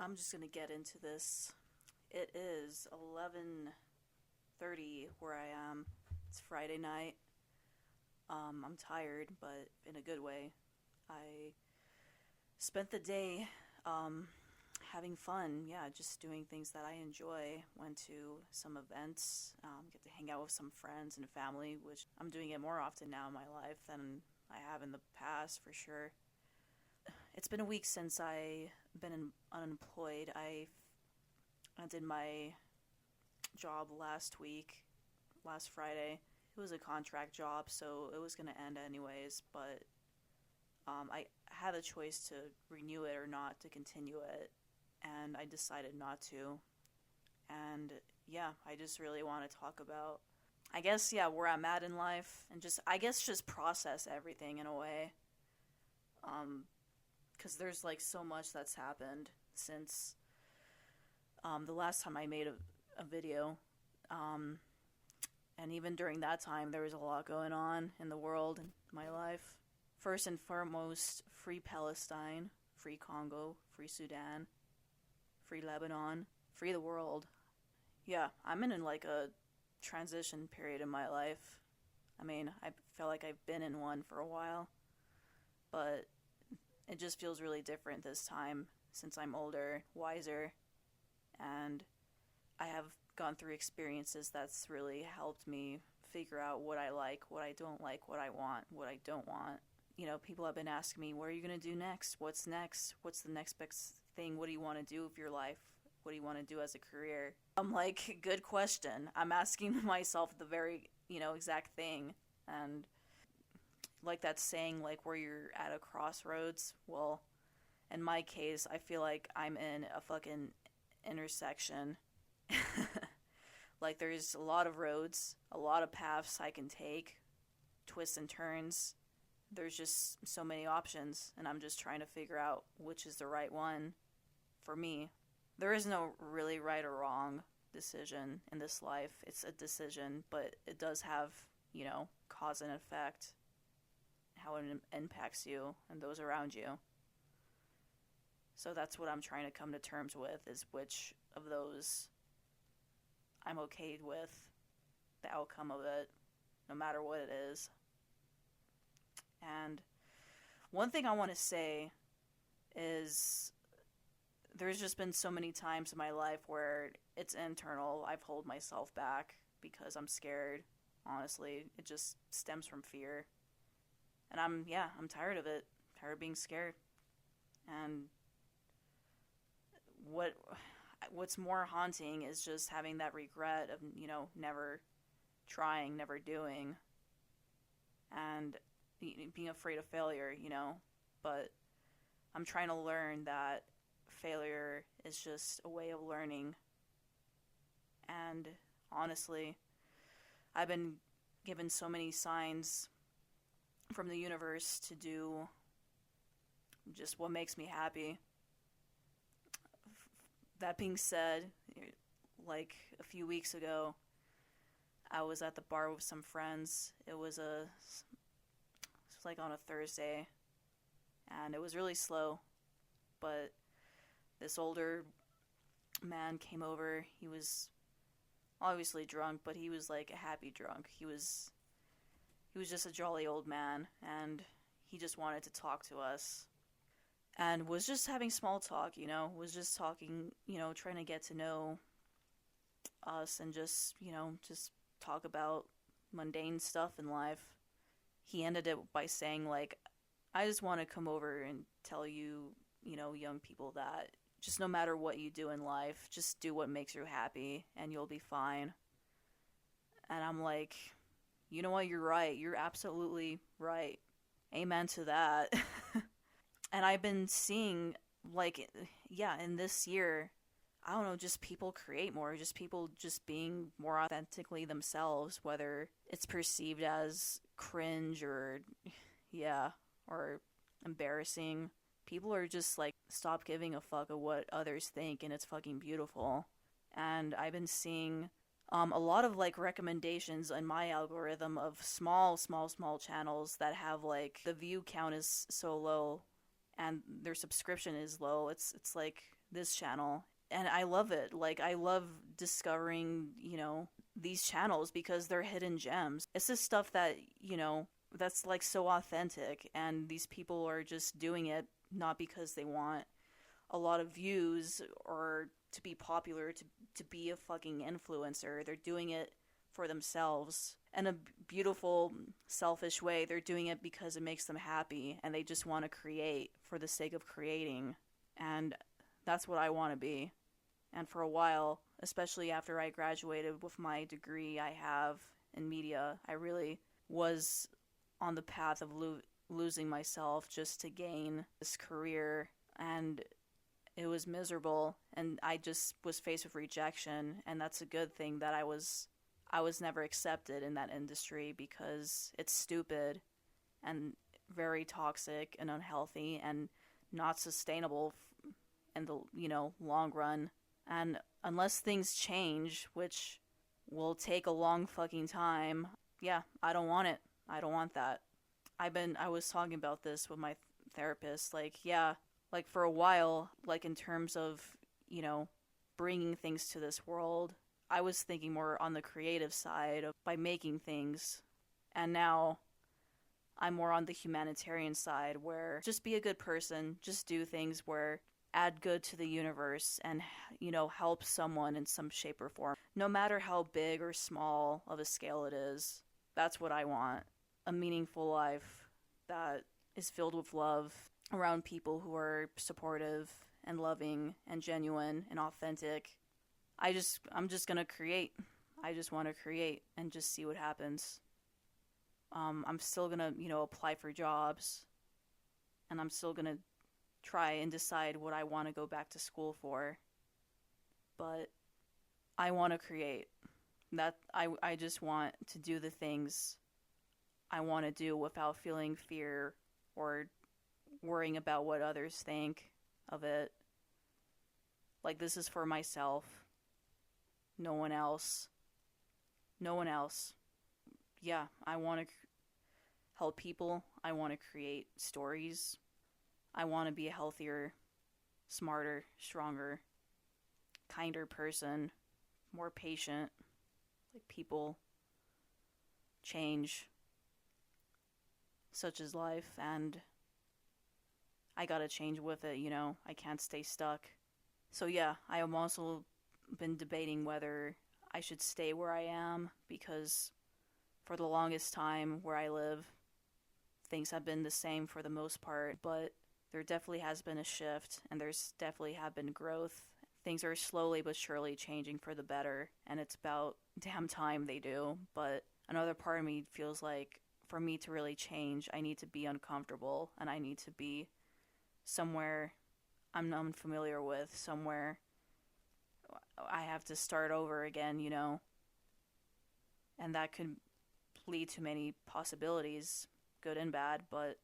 I'm just gonna get into this. It is 11:30 where I am. It's Friday night. I'm tired, but in a good way. I spent the day um, having fun. Yeah, just doing things that I enjoy. Went to some events. Get to hang out with some friends and family, which I'm doing it more often now in my life than I have in the past for sure. It's been a week since I been unemployed. I did my job last week, last Friday. It was a contract job, so it was gonna end anyways. But I had a choice to renew it or not to continue it, and I decided not to. And yeah, I just really want to talk about, I guess, yeah, where I'm at in life, and just process everything in a way. Um, because there's like so much that's happened since the last time I made a video. Um, and even during that time, there was a lot going on in the world and my life. First and foremost, free Palestine, free Congo, free Sudan, free Lebanon, free the world. Yeah, I'm in like a transition period in my life. I mean, I feel like I've been in one for a while, but it just feels really different this time since I'm older, wiser, and I have gone through experiences that's really helped me figure out what I like, what I don't like, what I want, what I don't want. People have been asking me, what are you going to do next? What's next? What's the next best thing? What do you want to do with your life? What do you want to do as a career? I'm like, good question. I'm asking myself the very, exact thing. And like that saying, like, where you're at a crossroads. Well, in my case, I feel like I'm in a fucking intersection. Like, there's a lot of roads, a lot of paths I can take, twists and turns. There's just so many options, and I'm just trying to figure out which is the right one for me. There is no really right or wrong decision in this life. It's a decision, but it does have, cause and effect, how it impacts you and those around you. So that's what I'm trying to come to terms with, is which of those I'm okay with the outcome of it, no matter what it is. And one thing I want to say is there's just been so many times in my life where it's internal. I've held myself back because I'm scared. Honestly, it just stems from fear. And I'm tired of it. Tired of being scared. And what's more haunting is just having that regret of, never trying, never doing, and being afraid of failure, But I'm trying to learn that failure is just a way of learning. And honestly, I've been given so many signs from the universe to do just what makes me happy. That being said, like a few weeks ago, I was at the bar with some friends. It was like on a Thursday, and it was really slow. But this older man came over. He was obviously drunk, but he was like a happy drunk. He was just a jolly old man, and he just wanted to talk to us. And was just having small talk, was just talking, trying to get to know us and just talk about mundane stuff in life. He ended it by saying, like, I just want to come over and tell you, young people, that just no matter what you do in life, just do what makes you happy and you'll be fine. And I'm like, you know what? You're right. You're absolutely right. Amen to that. And I've been seeing, like, yeah, in this year, I don't know, just people create more, just people just being more authentically themselves, whether it's perceived as cringe or, yeah, or embarrassing. People are just like, stop giving a fuck of what others think, and it's fucking beautiful. And I've been seeing a lot of like recommendations in my algorithm of small channels that have like the view count is so low and their subscription is low. It's like this channel. And I love it. Like, I love discovering, these channels because they're hidden gems. It's this stuff that, that's like so authentic, and these people are just doing it not because they want a lot of views or to be popular, to be a fucking influencer. They're doing it for themselves in a beautiful, selfish way. They're doing it because it makes them happy, and they just want to create for the sake of creating. And that's what I want to be. And for a while, especially after I graduated with my degree I have in media, I really was on the path of losing myself just to gain this career. And it was miserable, and I just was faced with rejection. And that's a good thing that I was never accepted in that industry, because it's stupid and very toxic and unhealthy and not sustainable in the long run. And unless things change, which will take a long fucking time, yeah, I don't want it. I don't want that. I was talking about this with my therapist, like, yeah, like for a while, like in terms of, bringing things to this world, I was thinking more on the creative side of by making things. And now I'm more on the humanitarian side, where just be a good person, just do things where add good to the universe and, help someone in some shape or form. No matter how big or small of a scale it is, that's what I want. A meaningful life that is filled with love around people who are supportive and loving and genuine and authentic. I'm just gonna create. I just want to create and just see what happens. I'm still gonna, apply for jobs, and I'm still gonna try and decide what I want to go back to school for. But I want to create. That I just want to do the things I want to do without feeling fear or worrying about what others think of it. Like, this is for myself. No one else. No one else. Yeah, I want to help people. I want to create stories. I want to be a healthier, smarter, stronger, kinder person, more patient. Like, people change. Such is life, and I gotta change with it, I can't stay stuck. So yeah, I have also been debating whether I should stay where I am, because for the longest time where I live, things have been the same for the most part, but there definitely has been a shift, and there's definitely have been growth. Things are slowly but surely changing for the better, and it's about damn time they do. But another part of me feels like for me to really change, I need to be uncomfortable, and I need to be somewhere I'm unfamiliar with, somewhere I have to start over again, And that could lead to many possibilities, good and bad, but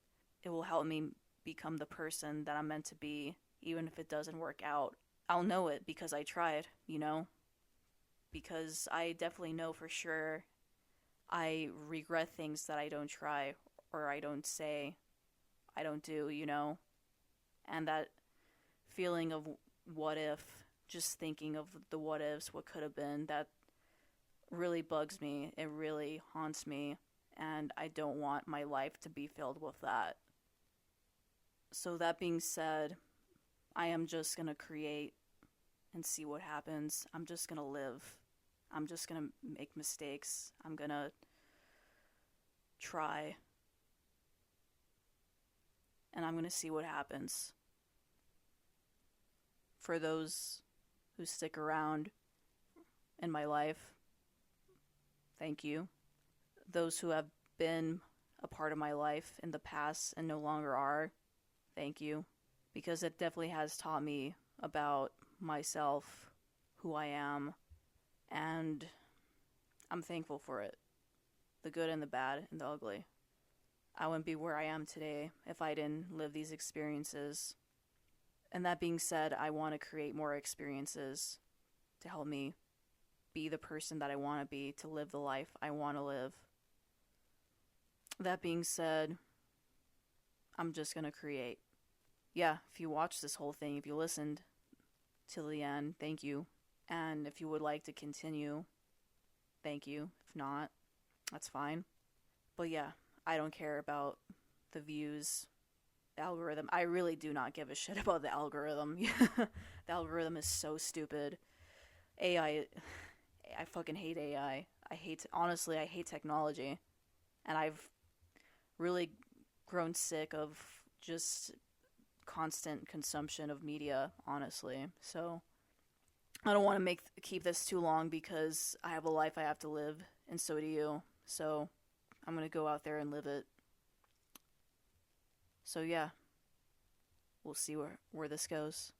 it will help me become the person that I'm meant to be, even if it doesn't work out. I'll know it because I tried, Because I definitely know for sure I regret things that I don't try, or I don't say, I don't do, And that feeling of what if, just thinking of the what ifs, what could have been, that really bugs me. It really haunts me, and I don't want my life to be filled with that. So that being said, I am just gonna create and see what happens. I'm just gonna live. I'm just gonna make mistakes. I'm gonna try. And I'm gonna see what happens. For those who stick around in my life, thank you. Those who have been a part of my life in the past and no longer are, thank you. Because it definitely has taught me about myself, who I am, and I'm thankful for it. The good and the bad and the ugly. I wouldn't be where I am today if I didn't live these experiences. And that being said, I want to create more experiences to help me be the person that I want to be, to live the life I want to live. That being said, I'm just going to create. Yeah, if you watched this whole thing, if you listened, till the end, thank you. And if you would like to continue, thank you. If not, that's fine. But yeah, I don't care about the views, the algorithm. I really do not give a shit about the algorithm. The algorithm is so stupid. AI, I fucking hate AI. Honestly, I hate technology. And I've really grown sick of just constant consumption of media, honestly. So I don't want to keep this too long because I have a life I have to live, and so do you. So I'm gonna go out there and live it. So yeah, we'll see where this goes.